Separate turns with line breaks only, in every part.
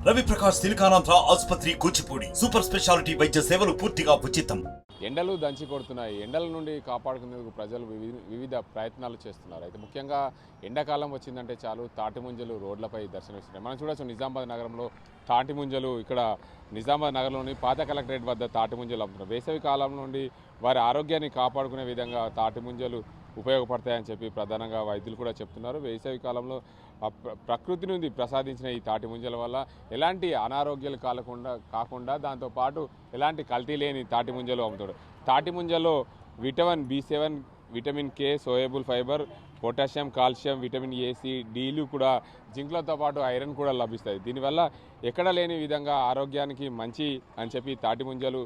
రవి ప్రకాష్ సిలికానాంధ్ర ఆసుపత్రి Kuchipudi super speciality వైద్య సేవలు పూర్తిగా ఉచితం.
ఎండలు దంచి కొడుతున్నాయి. ఎండల నుండి కాపాడుకునేందుకు ప్రజలు వివిధ ప్రయత్నాలు చేస్తున్నారు. అయితే ముఖ్యంగా ఎండాకాలం వచ్చిందంటే చాలు తాటి ముంజలు రోడ్లపై దర్శనమిస్తున్నాయి. మనం చూడొచ్చు నిజామాబాద్ నగరంలో తాటి ముంజలు ఇక్కడ నిజామాబాద్ నగరంలోని పాత కలెక్టరేట్ వద్ద తాటి ముంజలు అమ్ముతున్నారు. వేసవి కాలం నుండి వారి ఆరోగ్యాన్ని కాపాడుకునే విధంగా తాటి ముంజలు ఉపయోగపడతాయని చెప్పి ప్రధానంగా వైద్యులు కూడా చెప్తున్నారు. వేసవి కాలంలో ప్రకృతి నుండి ప్రసాదించిన ఈ తాటి ముంజల వల్ల ఎలాంటి అనారోగ్యాలు కాకుండా దాంతోపాటు ఎలాంటి కల్తీ లేని తాటి ముంజలు అమ్ముతాడు. తాటి ముంజలో vitamin B7, vitamin K, soluble fibre, potassium, calcium, vitamin A, C, Dలు కూడా జింక్లతో పాటు ఐరన్ కూడా లభిస్తాయి. దీనివల్ల ఎక్కడ లేని విధంగా ఆరోగ్యానికి మంచి అని చెప్పి తాటి ముంజలు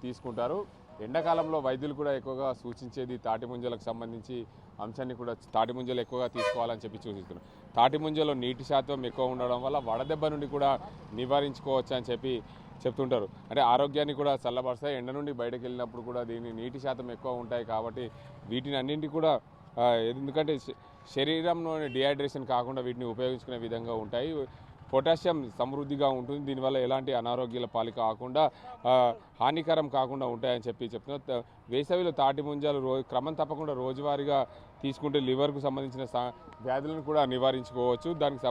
తీసుకుంటారు. ఎండాకాలంలో వైద్యులు కూడా ఎక్కువగా సూచించేది తాటి ముంజలకు సంబంధించి అంశాన్ని కూడా తాటి ముంజలు ఎక్కువగా తీసుకోవాలని చెప్పి సూచిస్తున్నారు. తాటి ముంజలో నీటి శాతం ఎక్కువ ఉండడం వల్ల వడదెబ్బ నుండి కూడా నివారించుకోవచ్చు అని చెప్పి చెప్తుంటారు. అంటే ఆరోగ్యాన్ని కూడా చల్లబరుస్తాయి. ఎండ నుండి బయటకు వెళ్ళినప్పుడు కూడా దీని నీటి శాతం ఎక్కువ ఉంటాయి కాబట్టి వీటిని అన్నింటి కూడా ఎందుకంటే శరీరంలో డిహైడ్రేషన్ కాకుండా వీటిని ఉపయోగించుకునే విధంగా ఉంటాయి. పొటాషియం సమృద్ధిగా ఉంటుంది. దీనివల్ల ఎలాంటి అనారోగ్యాల పాలు కాకుండా హానికరం కాకుండా ఉంటాయని చెప్పి చెప్తున్నారు. వేసవిలో తాటి ముంజలు క్రమం తప్పకుండా రోజువారీగా తీసుకుంటే లివర్కు సంబంధించిన వ్యాధులను కూడా నివారించుకోవచ్చు, దానికి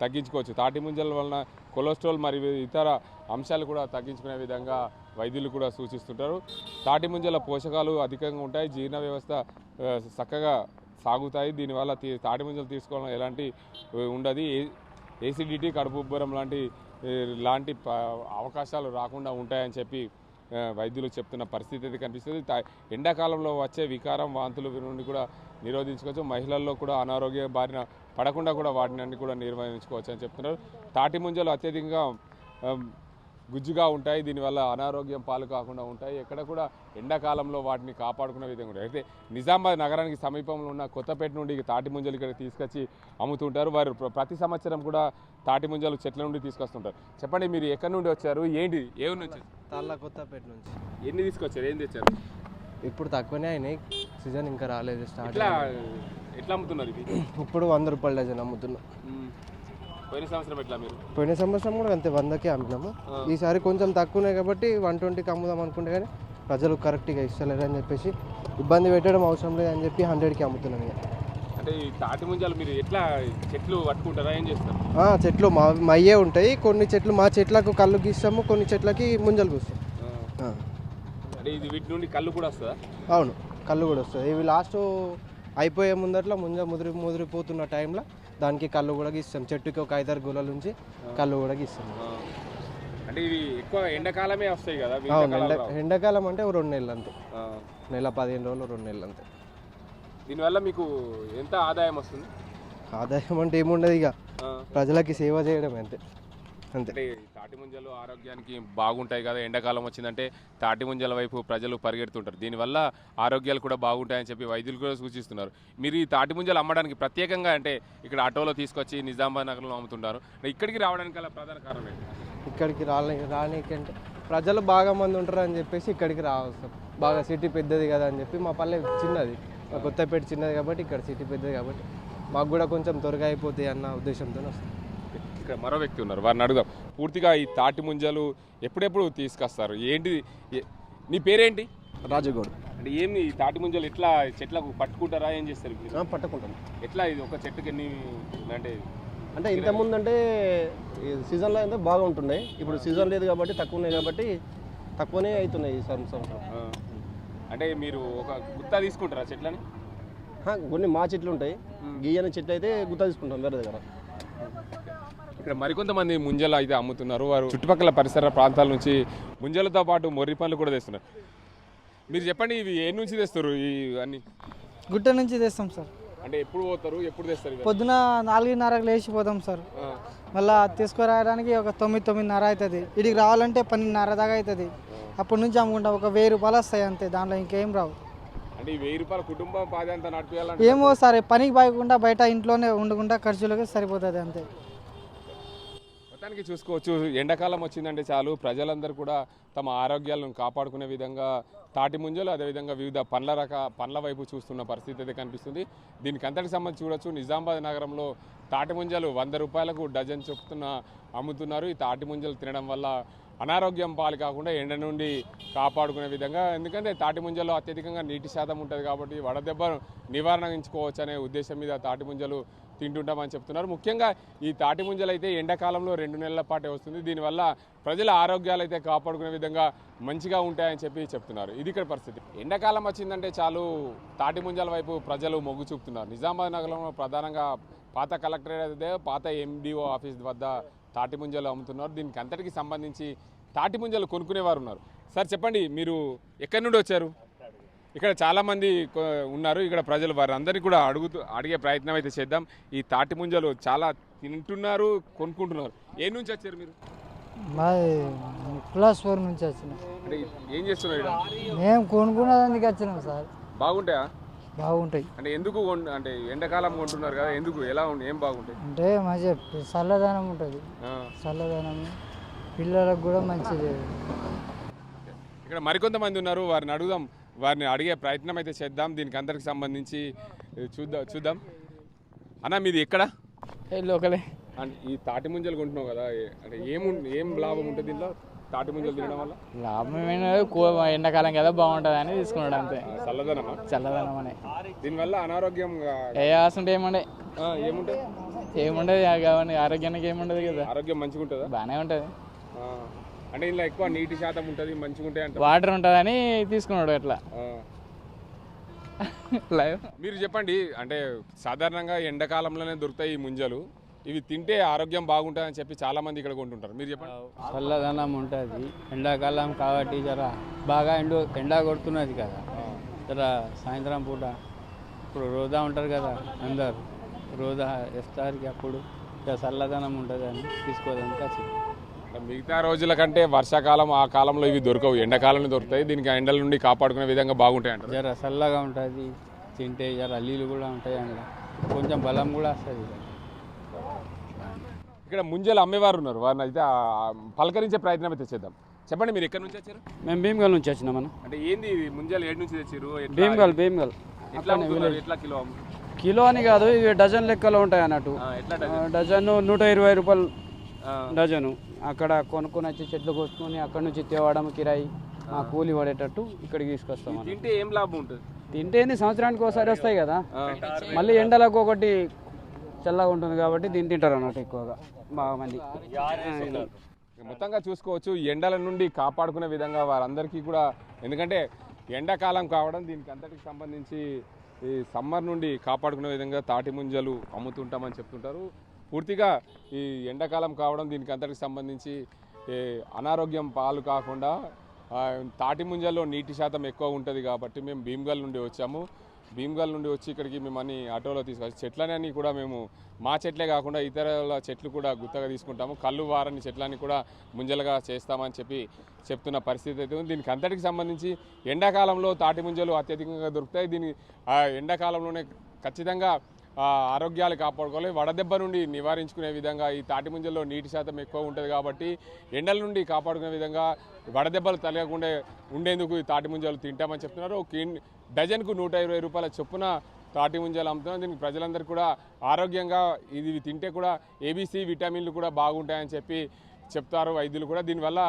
తగ్గించుకోవచ్చు. తాటి ముంజల వలన కొలెస్ట్రాల్ మరియు ఇతర అంశాలు కూడా తగ్గించుకునే విధంగా వైద్యులు కూడా సూచిస్తుంటారు. తాటి ముంజల పోషకాలు అధికంగా ఉంటాయి, జీర్ణ వ్యవస్థ చక్కగా సాగుతాయి. దీనివల్ల తాటి ముంజలు తీసుకోవడం ఎలాంటి ఉండదు. ఏసిడిటీ, కడుపు ఉబ్బరం లాంటి అవకాశాలు రాకుండా ఉంటాయని చెప్పి వైద్యులు చెప్తున్న పరిస్థితి అయితే కనిపిస్తుంది. ఎండాకాలంలో వచ్చే వికారం, వాంతుల నుండి కూడా నిరోధించుకోవచ్చు. మహిళల్లో కూడా అనారోగ్య బారిన పడకుండా కూడా వాటిని కూడా నిర్వహించుకోవచ్చు అని చెప్తున్నారు. తాటి ముంజలు అత్యధికంగా గుజ్జుగా ఉంటాయి. దీనివల్ల అనారోగ్యం పాలు కాకుండా ఉంటాయి. ఎక్కడ కూడా ఎండాకాలంలో వాటిని కాపాడుకునే విధంగా ఉంటాయి. అయితే నిజామాబాద్ నగరానికి సమీపంలో ఉన్న కొత్తపేట నుండి తాటి ముంజలు ఇక్కడ తీసుకొచ్చి అమ్ముతుంటారు. వారు ప్రతి సంవత్సరం కూడా తాటి ముంజలు చెట్ల నుండి తీసుకొస్తుంటారు. చెప్పండి, మీరు ఎక్కడి నుండి వచ్చారు, ఏంటి, ఏ ఊరు నుంచి?
తాళ్ళ కొత్తపేట నుంచి.
ఎన్ని తీసుకొచ్చారు, ఏం తెచ్చారు?
ఇప్పుడు తక్కువనే అయినాయి, సీజన్ ఇంకా రాలేదు. స్టార్ట్
ఎట్లా అమ్ముతున్నారు ఇది?
ఇప్పుడు 100 రూపాయల డజన్ అమ్ముతున్నాం.
పోయిన సంవత్సరం ఎట్లా మీరు?
పోయిన సంవత్సరం కూడా అంతే 100కే అమ్మినాము. ఈసారి కొంచెం తక్కువనే కాబట్టి 120కి అమ్ముదాం అనుకుంటే కానీ ప్రజలు కరెక్ట్గా ఇస్తలేరు అని చెప్పేసి ఇబ్బంది పెట్టడం అవసరం లేదని చెప్పి 100కి అమ్ముతున్నాం.
అంటే ఈ తాటి ముంజలు మీరు ఎట్లా చెట్లు పట్టుకుంటారా, ఏం చేస్తారు?
చెట్లు మయ్యే ఉంటాయి. కొన్ని చెట్లు మా చెట్లకు కళ్ళు గీస్తాము, కొన్ని చెట్లకి ముంజలు గీస్తాం.
అంటే ఇది వీటి నుండి కళ్ళు కూడా వస్తుందా?
అవును, కళ్ళు కూడా వస్తుంది. ఇవి లాస్ట్ అయిపోయే ముందట్లో ముదిరిపోతున్న టైంలో దానికి కళ్ళు కూడా గీస్తాం. చెట్టుకి ఒక 5-6 గులల నుంచి కళ్ళు కూడా గీస్తాం.
అంటే ఇవి ఎక్కువ ఎండాకాలమే వస్తాయి కదా?
అవును, ఎండాకాలం అంటే 2 నెలలు అంతే. నెల 15 రోజులు, 2 నెలలు అంతే.
దీనివల్ల మీకు ఎంత ఆదాయం వస్తుంది?
ఆదాయం అంటే ఏముండదు, ఇక ప్రజలకి సేవ చేయడం అంతే.
అంటే తాటి ముంజలు ఆరోగ్యానికి బాగుంటాయి కదా, ఎండాకాలం వచ్చిందంటే తాటి ముంజల వైపు ప్రజలు పరిగెడుతుంటారు. దీనివల్ల ఆరోగ్యాలు కూడా బాగుంటాయని చెప్పి వైద్యులు కూడా సూచిస్తున్నారు. మీరు ఈ తాటి ముంజలు అమ్మడానికి ప్రత్యేకంగా అంటే ఇక్కడ ఆటోలో తీసుకొచ్చి నిజామాబాద్ నగరంలో అమ్ముతుంటారు. ఇక్కడికి రావడానికి గల ప్రధాన కారణం ఏంటి?
ఇక్కడికి రానికంటే ప్రజలు బాగా మంది ఉంటారు అని చెప్పేసి ఇక్కడికి రావస్తాం. బాగా సిటీ పెద్దది కదా అని చెప్పి, మా పల్లె చిన్నది, మా కొత్తపేట చిన్నది కాబట్టి ఇక్కడ సిటీ పెద్దది కాబట్టి మాకు కూడా కొంచెం త్వరగా అయిపోతాయి అన్న ఉద్దేశంతో వస్తాం.
ఇక్కడ మరో వ్యక్తి ఉన్నారు, వారిని అడుగుదాం. పూర్తిగా ఈ తాటి ముంజలు ఎప్పుడెప్పుడు తీసుకొస్తారు, ఏంటి, నీ పేరేంటి?
రాజగౌడ్.
అంటే ఏమి ఈ తాటి ముంజలు ఎట్లా చెట్లకు పట్టుకుంటారా, ఏం చేస్తారు?
పట్టుకుంటాం.
ఎట్లా ఇది ఒక చెట్టుకి ఎన్ని
అంటే ఇంతకుముందు అంటే సీజన్లో అయితే బాగా ఉంటున్నాయి. ఇప్పుడు సీజన్ లేదు కాబట్టి తక్కువ ఉన్నాయి కాబట్టి తక్కువనే అవుతున్నాయి ఈ సంవత్సరం.
అంటే మీరు ఒక గుత్తా తీసుకుంటారా చెట్లని?
కొన్ని మా చెట్లు ఉంటాయి, గీయని చెట్లు అయితే గుత్తా తీసుకుంటాం వేరే దగ్గర.
ఇక్కడ మరికొంతమంది ముంజలు అయితే అమ్ముతున్నారు. వారు చుట్టుపక్కల పరిసర ప్రాంతాల నుంచి ముంజలతో పాటు మొర్రి పండ్లు కూడా తెస్తున్నారు. మీరు చెప్పండి, ఇవి ఏ నుంచి తెస్తారు? ఇవన్నీ
గుట్ట నుంచి తెస్తాం సార్.
అంటే ఎప్పుడు పోతారు, ఎప్పుడు తెస్తారు?
పొద్దున 4:30కి లేచిపోతాం సార్. మళ్ళీ తీసుకురావడానికి ఒక 9-9:30 అవుతుంది. ఇడికి రావాలంటే 12:30 దాకా అవుతుంది. అప్పటి నుంచి అమ్ముకుంటాం. ఒక 1000 రూపాయలు వస్తాయి అంతే, దాంట్లో ఇంకేం రావు.
అంటే 1000 రూపాయల కుటుంబం పాది అంతా నడిపేయాలంటే
ఏమో సార్, పనికి పోయకుండా బయట ఇంట్లోనే వండుకుంటా ఖర్చులకి సరిపోతుంది అంతే.
మొత్తానికి చూసుకోవచ్చు ఎండాకాలం వచ్చిందంటే చాలు ప్రజలందరూ కూడా తమ ఆరోగ్యాలను కాపాడుకునే విధంగా తాటి ముంజలు అదేవిధంగా వివిధ పండ్ల వైపు చూస్తున్న పరిస్థితి అయితే కనిపిస్తుంది. దీనికి అంతటికి సంబంధించి చూడొచ్చు నిజామాబాద్ నగరంలో తాటి ముంజలు 100 రూపాయలకు డజన్ చొప్పున అమ్ముతున్నారు. ఈ తాటి ముంజలు తినడం వల్ల అనారోగ్యం పాలు కాకుండా ఎండ నుండి కాపాడుకునే విధంగా, ఎందుకంటే తాటి ముంజల్లో అత్యధికంగా నీటి శాతం ఉంటుంది కాబట్టి వడదెబ్బ నివారించుకోవచ్చు అనే ఉద్దేశం మీద తాటి ముంజలు తింటుంటామని చెప్తున్నారు. ముఖ్యంగా ఈ తాటి ముంజలు అయితే ఎండాకాలంలో 2 నెలల పాటే వస్తుంది. దీనివల్ల ప్రజల ఆరోగ్యాలు అయితే కాపాడుకునే విధంగా మంచిగా ఉంటాయని చెప్తున్నారు. ఇది ఇక్కడ పరిస్థితి. ఎండాకాలం వచ్చిందంటే చాలు తాటి ముంజల వైపు ప్రజలు మొగ్గు చూపుతున్నారు. నిజామాబాద్ నగరంలో ప్రధానంగా పాత కలెక్టరేట్ అయితే పాత ఎండిఓ ఆఫీస్ వద్ద తాటి ముంజలు అమ్ముతున్నారు. దీనికి అంతటికి సంబంధించి తాటి ముంజలు కొనుక్కునేవారు ఉన్నారు. సార్ చెప్పండి, మీరు ఎక్కడి నుండి వచ్చారు? ఇక్కడ చాలామంది ఉన్నారు, ఇక్కడ ప్రజలు వారందరినీ కూడా అడిగే ప్రయత్నం అయితే చేద్దాం. ఈ తాటి ముంజలు చాలా తింటున్నారు, కొనుక్కుంటున్నారు. ఏ నుంచి వచ్చారు మీరు?
మాది +4 నుంచి వచ్చినాం.
అంటే ఏం చేస్తున్నారు ఇక్కడ?
మేము కొనుక్కునేందుకు వచ్చినాం సార్.
బాగుంటాయా?
బాగుంటాయి.
అంటే ఎందుకు అంటే ఎండాకాలం కొంటున్నారు కదా, ఎందుకు ఎలా ఏం బాగుంటాయి?
అంటే మంచిగా చల్లదనం ఉంటుంది, చల్లదనం పిల్లలకు కూడా మంచిది.
ఇక్కడ మరికొంతమంది ఉన్నారు, వారిని అడుగుదాం, వారిని అడిగే ప్రయత్నం అయితే చేద్దాం. దీనికి అందరికి సంబంధించి చూద్దాం. అన్న మీది ఎక్కడ?
లోకలే.
అంటే ఈ తాటి ముంజలు కొంటున్నావు కదా, అంటే ఏం లాభం ఉంటుంది దీంట్లో తాటి ముంజలు తినడం వల్ల?
లాభం ఎండాకాలం కదా బాగుంటుంది అని తీసుకున్నాడు అంతే.
చల్లదనమా?
చల్లదనం అని.
దీనివల్ల అనారోగ్యం
అసలు
ఏముంటుంది?
ఏముండదు ఆరోగ్యానికి ఏముండదు కదా.
ఆరోగ్యం మంచిగా ఉంటుందా?
బాగానే ఉంటుంది.
అంటే ఇందులో ఎక్కువ నీటి శాతం ఉంటుంది, మంచిగా ఉంటాయి అంటే
వాటర్ ఉంటుంది అని తీసుకున్నాడు అట్లా.
మీరు చెప్పండి, అంటే సాధారణంగా ఎండాకాలంలోనే దొరుకుతాయి ఈ ముంజలు, ఇవి తింటే ఆరోగ్యం బాగుంటుందని చెప్పి చాలా మంది ఇక్కడ కొంటుంటారు. మీరు చెప్పండి.
చల్లదనం ఉంటుంది ఎండాకాలం కాబట్టి జర బాగా ఎండ కొడుతున్నది కదా, జర సాయంత్రం పూట ఇప్పుడు రోజా ఉంటారు కదా, అందరు రోజా ఇఫ్తార్కి అప్పుడు ఇక చల్లదనం ఉంటుంది అని తీసుకోవడానికి.
మిగతా రోజుల కంటే వర్షాకాలం ఆ కాలంలో ఇవి దొరకవు, ఎండాకాలంలో దొరుకుతాయి. దీనికి ఎండల నుండి కాపాడుకునే విధంగా బాగుంటాయి అంటారు.
జర చల్లగా ఉంటుంది, తింటే జర అల్లీలు కూడా ఉంటాయి, అందులో కొంచెం బలం కూడా వస్తుంది.
ఇక్కడ ముంజలు అమ్మేవారు ఉన్నారు, వారిని అయితే పలకరించే ప్రయత్నం అయితే చేద్దాం. చెప్పండి, మీరు ఎక్కడి నుంచి వచ్చారు?
మేము భీమ్గల్ నుంచి వచ్చినాం అన్న.
అంటే ఏంది ముంజలు ఏడు నుంచి తెచ్చారు?
భీమ్గల్
ఎట్లా
కిలో అని కాదు, ఇవి డజన్ లెక్కలో ఉంటాయి అన్నట్టు. డజన్ 120 రూపాయలు డజను. అక్కడ కొనుక్కొని వచ్చి చెట్లు కోసుకొని అక్కడ నుంచి తేవడం కిరాయి కూలి పడేటట్టు ఇక్కడికి తీసుకొస్తాం.
తింటే ఏం లాభం ఉంటుంది?
తింటే సంవత్సరానికి ఒకసారి వస్తాయి కదా, మళ్ళీ ఎండలకు ఒకటి చల్లగా ఉంటుంది కాబట్టి దీన్ని తింటారు అన్నట్టు ఎక్కువగా బాగా మంది.
మొత్తంగా చూసుకోవచ్చు, ఎండల నుండి కాపాడుకునే విధంగా వారందరికీ కూడా, ఎందుకంటే ఎండాకాలం కావడం దీనికి అంతటికి సంబంధించి ఈ సమ్మర్ నుండి కాపాడుకునే విధంగా తాటి ముంజలు అమ్ముతుంటామని చెప్తుంటారు. పూర్తిగా ఈ ఎండాకాలం కావడం దీనికి అంతటికి సంబంధించి అనారోగ్యం పాలు కాకుండా తాటి ముంజల్లో నీటి శాతం ఎక్కువ ఉంటుంది కాబట్టి మేము భీమ్గల్ నుండి వచ్చాము. భీమ్గల్ నుండి వచ్చి ఇక్కడికి మేము అన్ని ఆటోలో తీసుకొచ్చి చెట్లన్నీ కూడా మేము మా చెట్లే కాకుండా ఇతరుల చెట్లు కూడా గుత్తగా తీసుకుంటాము. కళ్ళు వారని చెట్లన్నీ కూడా ముంజలుగా చేస్తామని చెప్తున్న పరిస్థితి అయితే ఉంది. దీనికి అంతటికి సంబంధించి ఎండాకాలంలో తాటి ముంజలు అత్యధికంగా దొరుకుతాయి. దీని ఎండాకాలంలోనే ఖచ్చితంగా ఆరోగ్యాలు కాపాడుకోవాలి. వడదెబ్బ నుండి నివారించుకునే విధంగా ఈ తాటి ముంజల్లో నీటి శాతం ఎక్కువ ఉంటుంది కాబట్టి ఎండల నుండి కాపాడుకునే విధంగా వడదెబ్బలు తలగకుండా ఉండేందుకు ఈ తాటి ముంజలు తింటామని చెప్తున్నారు. డజన్కు 120 రూపాయల చొప్పున తాటి ముంజలు అమ్ముతున్నారు. దీనికి ప్రజలందరూ కూడా ఆరోగ్యంగా ఇది తింటే కూడా ఏబీసీ విటమిన్లు కూడా బాగుంటాయని చెప్తారు వైద్యులు కూడా. దీనివల్ల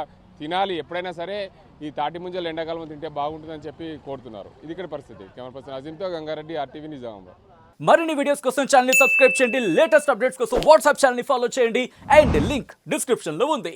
తినాలి, ఎప్పుడైనా సరే ఈ తాటి ముంజలు ఎండాకాలం తింటే బాగుంటుందని కోరుతున్నారు. ఇది ఇక్కడ పరిస్థితి. కెమెరా పర్సన్ అజిమ్తో గంగారెడ్డి, RTV నిజామాబాద్.
మరిన్ని వీడియోస్ కోసం ఛానల్ ని సబ్స్క్రైబ్ చేయండి, లేటెస్ట్ అప్డేట్స్ కోసం వాట్సాప్ ఛానల్ ని ఫాలో చేయండి అండ్ లింక్ డిస్క్రిప్షన్ లో ఉంది.